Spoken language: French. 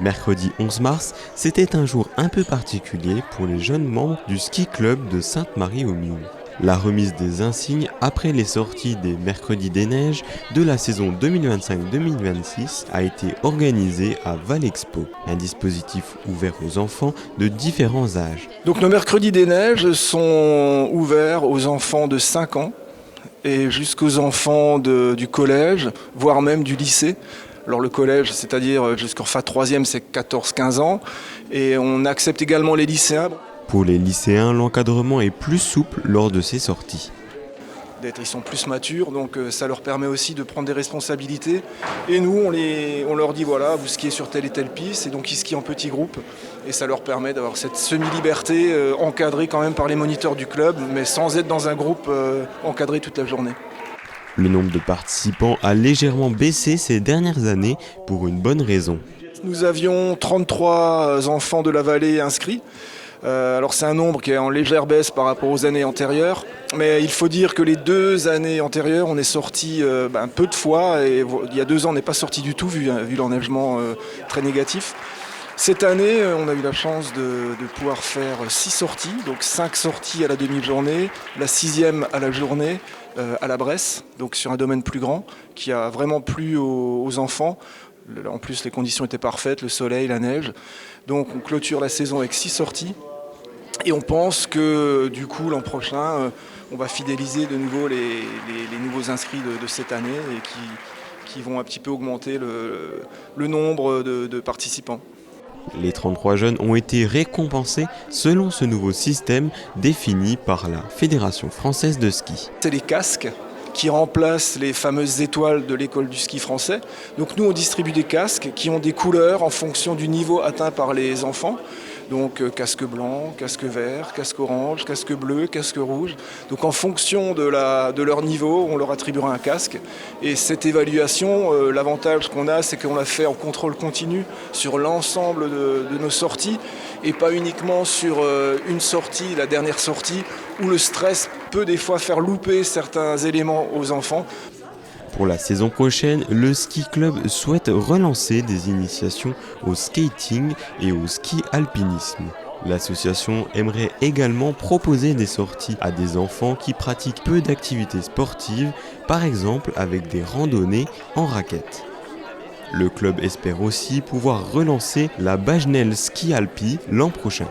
Mercredi 11 mars, c'était un jour un peu particulier pour les jeunes membres du ski club de Sainte-Marie-aux-Mines. La remise des insignes après les sorties des Mercredis des Neiges de la saison 2025-2026 a été organisée à Valexpo, un dispositif ouvert aux enfants de différents âges. Donc nos Mercredis des Neiges sont ouverts aux enfants de 5 ans et jusqu'aux enfants du collège, voire même du lycée. Alors le collège, c'est-à-dire jusqu'en fin 3e, c'est 14-15 ans. Et on accepte également les lycéens. Pour les lycéens, l'encadrement est plus souple lors de ces sorties. Ils sont plus matures, donc ça leur permet aussi de prendre des responsabilités. Et nous, on leur dit, voilà, vous skiez sur telle et telle piste, et donc ils skient en petits groupes. Et ça leur permet d'avoir cette semi-liberté encadrée quand même par les moniteurs du club, mais sans être dans un groupe encadré toute la journée. Le nombre de participants a légèrement baissé ces dernières années pour une bonne raison. Nous avions 33 enfants de la vallée inscrits. Alors c'est un nombre qui est en légère baisse par rapport aux années antérieures, mais il faut dire que les 2 années antérieures, on est sorti peu de fois, et il y a 2 ans, on n'est pas sorti du tout, vu l'enneigement très négatif. Cette année, on a eu la chance de pouvoir faire 6 sorties, donc 5 sorties à la demi-journée, la 6e à la journée, à la Bresse, donc sur un domaine plus grand, qui a vraiment plu aux enfants. En plus, les conditions étaient parfaites, le soleil, la neige. Donc on clôture la saison avec 6 sorties. Et on pense que du coup, l'an prochain, on va fidéliser de nouveau les nouveaux inscrits de cette année et qui vont un petit peu augmenter le nombre de participants. Les 33 jeunes ont été récompensés selon ce nouveau système défini par la Fédération française de ski. C'est les casques qui remplacent les fameuses étoiles de l'école du ski français. Donc nous, on distribue des casques qui ont des couleurs en fonction du niveau atteint par les enfants. Donc casque blanc, casque vert, casque orange, casque bleu, casque rouge. Donc en fonction de leur niveau, on leur attribuera un casque. Et cette évaluation, l'avantage qu'on a, c'est qu'on l'a fait en contrôle continu sur l'ensemble de nos sorties et pas uniquement sur une sortie, la dernière sortie, où le stress peut des fois faire louper certains éléments aux enfants. Pour la saison prochaine, le ski club souhaite relancer des initiations au skating et au ski alpinisme. L'association aimerait également proposer des sorties à des enfants qui pratiquent peu d'activités sportives, par exemple avec des randonnées en raquettes. Le club espère aussi pouvoir relancer la Bagenelle Ski Alpi l'an prochain.